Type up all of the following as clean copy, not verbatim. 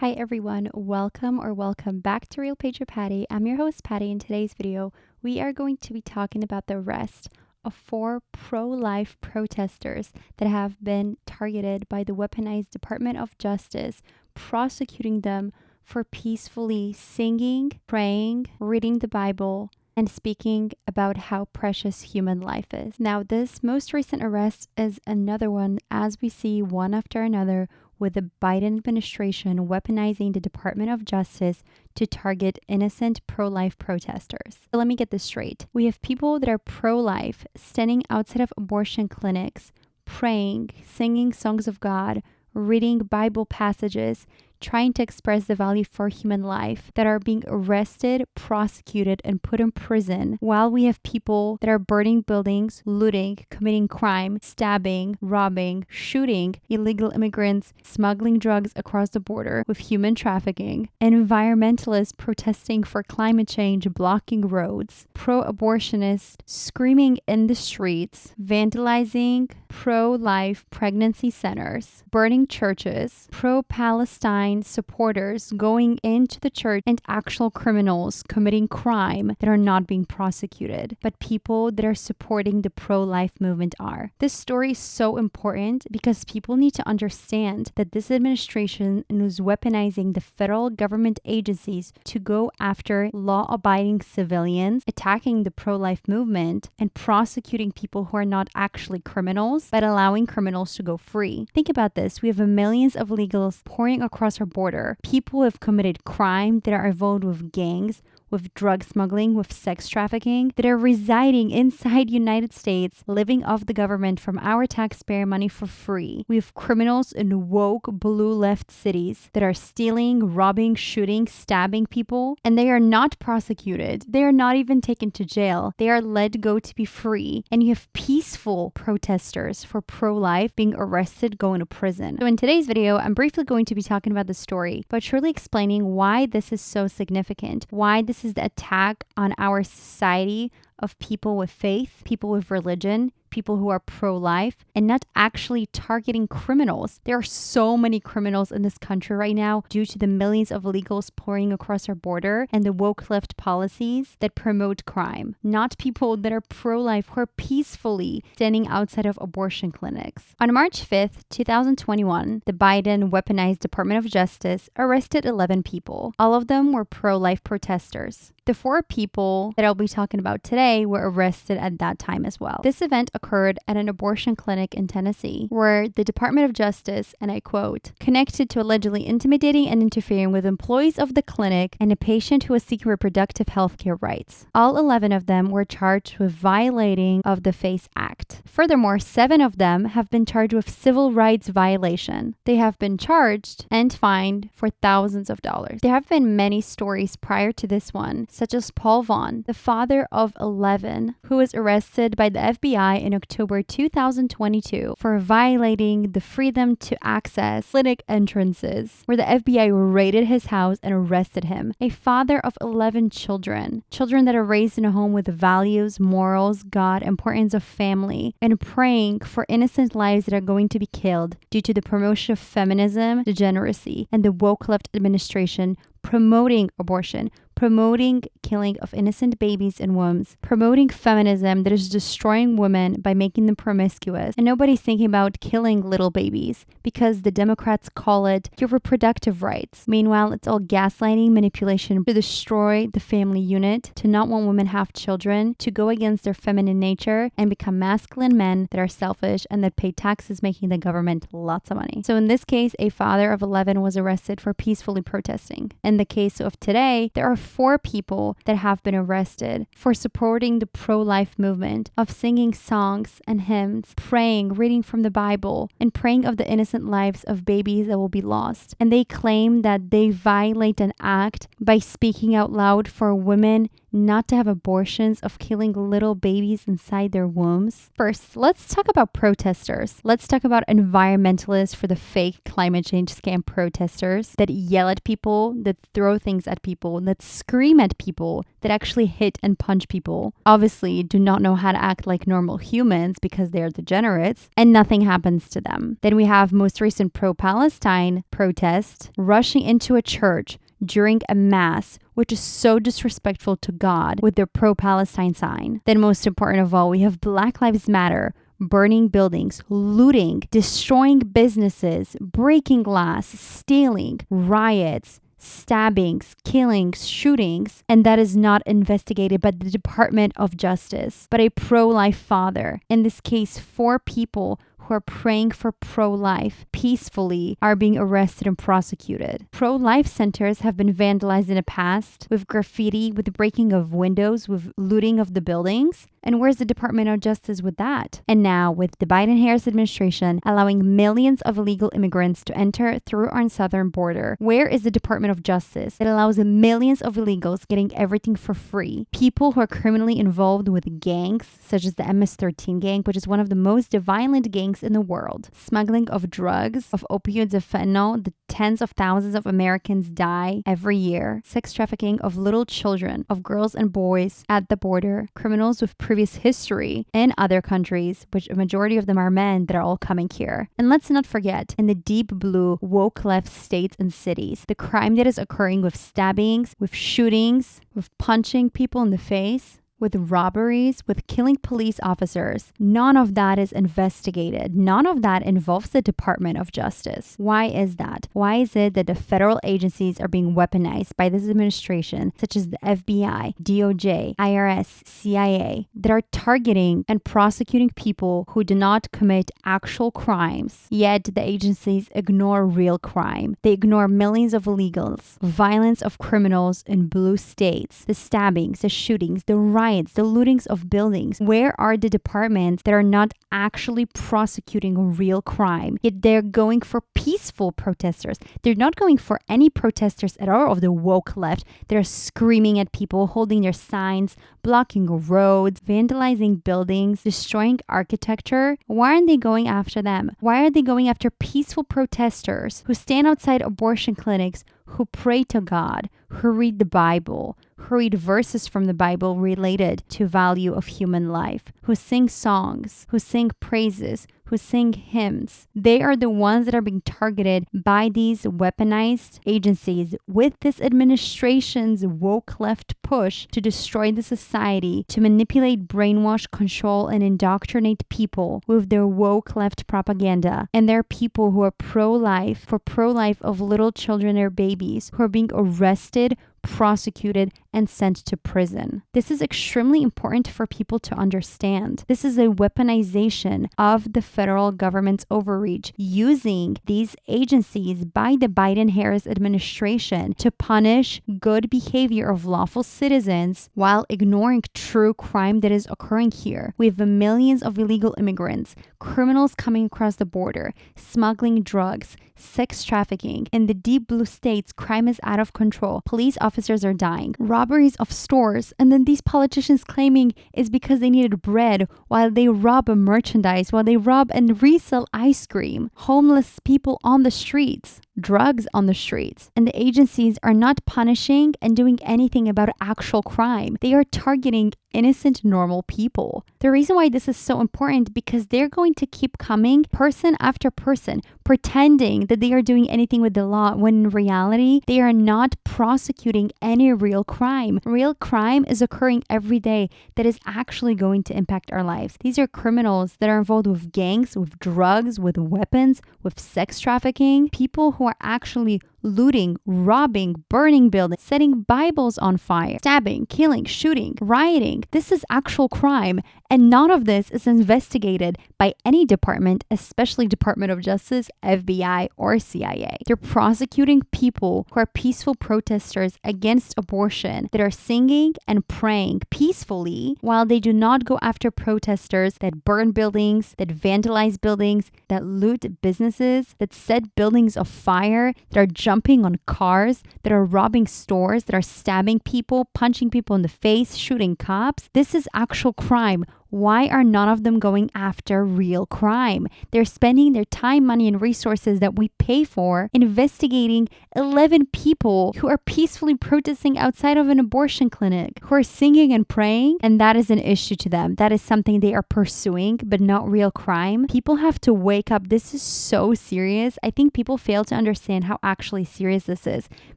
Hi everyone, welcome back to Real Pager Patty. I'm your host Patty. In today's video, we are going to be talking about the arrest of 4 pro-life protesters that have been targeted by the Weaponized Department of Justice, prosecuting them for peacefully singing, praying, reading the Bible, and speaking about how precious human life is. Now, this most recent arrest is another one, as we see one after another, with the Biden administration weaponizing the Department of Justice to target innocent pro-life protesters. So let me get this straight. We have people that are pro-life standing outside of abortion clinics, praying, singing songs of God, reading Bible passages, trying to express the value for human life, that are being arrested, prosecuted, and put in prison, while we have people that are burning buildings, looting, committing crime, stabbing, robbing, shooting illegal immigrants, smuggling drugs across the border with human trafficking, environmentalists protesting for climate change, blocking roads, pro-abortionists screaming in the streets, vandalizing pro-life pregnancy centers, burning churches, pro-Palestine supporters going into the church, and actual criminals committing crime that are not being prosecuted, but people that are supporting the pro-life movement are. This story is so important because people need to understand that this administration is weaponizing the federal government agencies to go after law-abiding civilians, attacking the pro-life movement, and prosecuting people who are not actually criminals, but allowing criminals to go free. Think about this. We have millions of illegals pouring across our border. People who have committed crime, that are involved with gangs, with drug smuggling, with sex trafficking, that are residing inside United States, living off the government from our taxpayer money for free. We have criminals in woke blue left cities that are stealing, robbing, shooting, stabbing people, and they are not prosecuted. They are not even taken to jail. They are let go to be free. And you have peaceful protesters for pro-life being arrested, going to prison. So in today's video, I'm briefly going to be talking about the story, but surely explaining why this is so significant, why this is the attack on our society of people with faith, people with religion, people who are pro-life, and not actually targeting criminals. There are so many criminals in this country right now due to the millions of illegals pouring across our border and the woke left policies that promote crime, not people that are pro-life who are peacefully standing outside of abortion clinics. On March 5th, 2021, the Biden weaponized Department of Justice arrested 11 people. All of them were pro-life protesters. The 4 people that I'll be talking about today were arrested at that time as well. This event occurred at an abortion clinic in Tennessee, where the Department of Justice, and I quote, connected to allegedly intimidating and interfering with employees of the clinic and a patient who was seeking reproductive health care rights. All 11 of them were charged with violating of the FACE Act. Furthermore, 7 of them have been charged with civil rights violation. They have been charged and fined for thousands of dollars. There have been many stories prior to this one, such as Paul Vaughn, the father of 11, who was arrested by the FBI in October 2022 for violating the freedom to access clinic entrances, where the FBI raided his house and arrested him. A father of 11 children that are raised in a home with values, morals, God, importance of family, and praying for innocent lives that are going to be killed due to the promotion of feminism, degeneracy, and the woke left administration promoting abortion, promoting killing of innocent babies and wombs, promoting feminism that is destroying women by making them promiscuous. And nobody's thinking about killing little babies because the Democrats call it your reproductive rights. Meanwhile, it's all gaslighting, manipulation to destroy the family unit, to not want women have children, to go against their feminine nature and become masculine men that are selfish and that pay taxes, making the government lots of money. So in this case, a father of 11 was arrested for peacefully protesting. In the case of today, there are 4 people that have been arrested for supporting the pro-life movement, of singing songs and hymns, praying, reading from the Bible, and praying of the innocent lives of babies that will be lost. And they claim that they violate an act by speaking out loud for women not to have abortions, of killing little babies inside their wombs? First, let's talk about protesters. Let's talk about environmentalists for the fake climate change scam protesters that yell at people, that throw things at people, that scream at people, that actually hit and punch people. Obviously, do not know how to act like normal humans because they're degenerates, and nothing happens to them. Then we have most recent pro-Palestine protest rushing into a church during a mass, which is so disrespectful to God, with their pro-Palestine sign. Then most important of all, we have Black Lives Matter burning buildings, looting, destroying businesses, breaking glass, stealing, riots, stabbings, killings, shootings, and that is not investigated by the Department of Justice, but a pro-life father. In this case, 4 people who are praying for pro-life peacefully are being arrested and prosecuted. Pro-life centers have been vandalized in the past with graffiti, with breaking of windows, with looting of the buildings. And where's the Department of Justice with that? And now, with the Biden-Harris administration allowing millions of illegal immigrants to enter through our southern border, where is the Department of Justice that allows millions of illegals getting everything for free? People who are criminally involved with gangs, such as the MS-13 gang, which is one of the most violent gangs in the world. Smuggling of drugs, of opioids, of fentanyl, the tens of thousands of Americans die every year. Sex trafficking of little children, of girls and boys at the border. Criminals with previous history in other countries, which a majority of them are men that are all coming here. And let's not forget, in the deep blue, woke left states and cities, the crime that is occurring with stabbings, with shootings, with punching people in the face, with robberies, with killing police officers. None of that is investigated. None of that involves the Department of Justice. Why is that? Why is it that the federal agencies are being weaponized by this administration, such as the FBI, DOJ, IRS, CIA, that are targeting and prosecuting people who do not commit actual crimes, yet the agencies ignore real crime. They ignore millions of illegals, violence of criminals in blue states, the stabbings, the shootings, the riots, the lootings of buildings. Where are the departments that are not actually prosecuting real crime? Yet they're going for peaceful protesters. They're not going for any protesters at all of the woke left. They're screaming at people, holding their signs, blocking roads, vandalizing buildings, destroying architecture. Why aren't they going after them? Why are they going after peaceful protesters who stand outside abortion clinics, who pray to God, who read the Bible, who read verses from the Bible related to value of human life, who sing songs, who sing praises, who sing hymns? They are the ones that are being targeted by these weaponized agencies with this administration's woke left push to destroy the society, to manipulate, brainwash, control, and indoctrinate people with their woke left propaganda. And there are people who are pro-life, for pro-life of little children or babies, who are being arrested, prosecuted, and sent to prison. This is extremely important for people to understand. This is a weaponization of the federal government's overreach, using these agencies by the Biden-Harris administration to punish good behavior of lawful citizens while ignoring true crime that is occurring here. We have millions of illegal immigrants, criminals coming across the border, smuggling drugs, sex trafficking. In the deep blue states, crime is out of control. Police officers are dying. Robberies of stores. And then these politicians claiming it's because they needed bread while they rob a merchandise, while they rob and resell ice cream. Homeless people on the streets. Drugs on the streets. And the agencies are not punishing and doing anything about actual crime. They are targeting innocent, normal people. The reason why this is so important, because they're going to keep coming person after person, pretending that they are doing anything with the law, when in reality, they are not prosecuting any real crime. Real crime is occurring every day that is actually going to impact our lives. These are criminals that are involved with gangs, with drugs, with weapons, with sex trafficking, people who are actually looting, robbing, burning buildings, setting Bibles on fire, stabbing, killing, shooting, rioting. This is actual crime. And none of this is investigated by any department, especially Department of Justice, FBI, or CIA. They're prosecuting people who are peaceful protesters against abortion that are singing and praying peacefully, while they do not go after protesters that burn buildings, that vandalize buildings, that loot businesses, that set buildings afire, that are jumping on cars, that are robbing stores, that are stabbing people, punching people in the face, shooting cops. This is actual crime. Why are none of them going after real crime? They're spending their time, money, and resources that we pay for investigating 11 people who are peacefully protesting outside of an abortion clinic, who are singing and praying, and that is an issue to them. That is something they are pursuing, but not real crime. People have to wake up. This is so serious. I think people fail to understand how actually serious this is,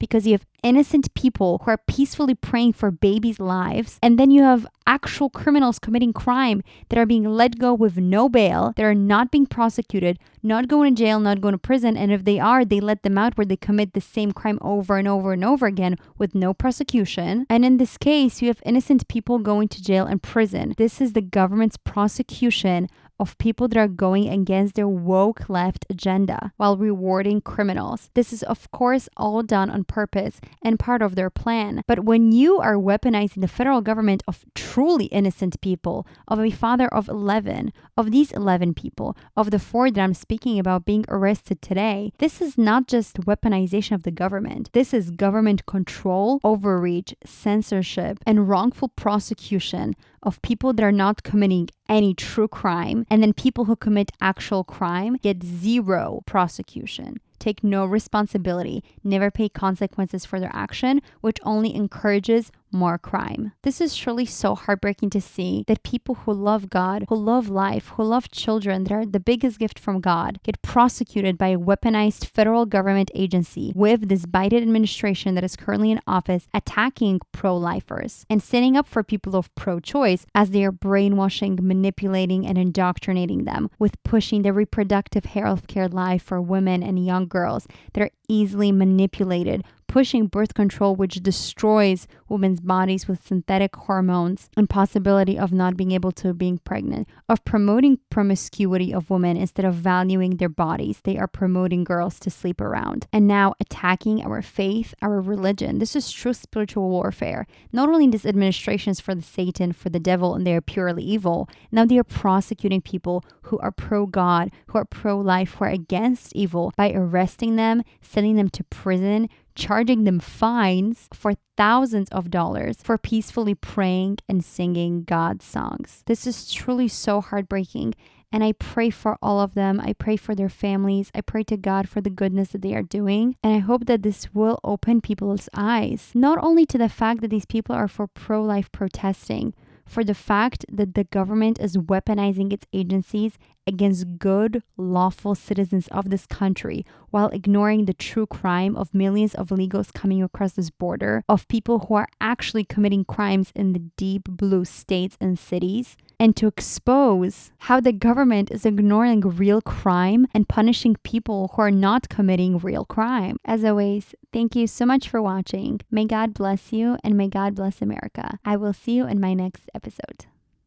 because you have innocent people who are peacefully praying for babies' lives, and then you have actual criminals committing crime that are being let go with no bail, that are not being prosecuted, not going to jail, not going to prison, and if they are, they let them out where they commit the same crime over and over and over again with no prosecution. And in this case, you have innocent people going to jail and prison. This is the government's prosecution of people that are going against their woke left agenda while rewarding criminals. This is, of course, all done on purpose and part of their plan. But when you are weaponizing the federal government of truly innocent people, of a father of 11, of these 11 people, of the 4 that I'm speaking about being arrested today, this is not just weaponization of the government. This is government control, overreach, censorship, and wrongful prosecution of people that are not committing any true crime, and then people who commit actual crime get zero prosecution, take no responsibility, never pay consequences for their action, which only encourages more crime. This is truly so heartbreaking to see that people who love God, who love life, who love children, that are the biggest gift from God, get prosecuted by a weaponized federal government agency with this Biden administration that is currently in office attacking pro-lifers and standing up for people of pro-choice as they are brainwashing, manipulating, and indoctrinating them with pushing the reproductive health care life for women and young girls that are easily manipulated, pushing birth control, which destroys women's bodies with synthetic hormones and possibility of not being able to being pregnant, of promoting promiscuity of women instead of valuing their bodies. They are promoting girls to sleep around. And now attacking our faith, our religion. This is true spiritual warfare. Not only this administration is for the Satan, for the devil, and they are purely evil. Now they are prosecuting people who are pro-God, who are pro-life, who are against evil by arresting them, sending them to prison, charging them fines for thousands of dollars for peacefully praying and singing God's songs. This is truly so heartbreaking. And I pray for all of them. I pray for their families. I pray to God for the goodness that they are doing. And I hope that this will open people's eyes, not only to the fact that these people are for pro-life protesting, for the fact that the government is weaponizing its agencies against good, lawful citizens of this country while ignoring the true crime of millions of illegals coming across this border, of people who are actually committing crimes in the deep blue states and cities, and to expose how the government is ignoring real crime and punishing people who are not committing real crime. As always, thank you so much for watching. May God bless you and may God bless America. I will see you in my next episode.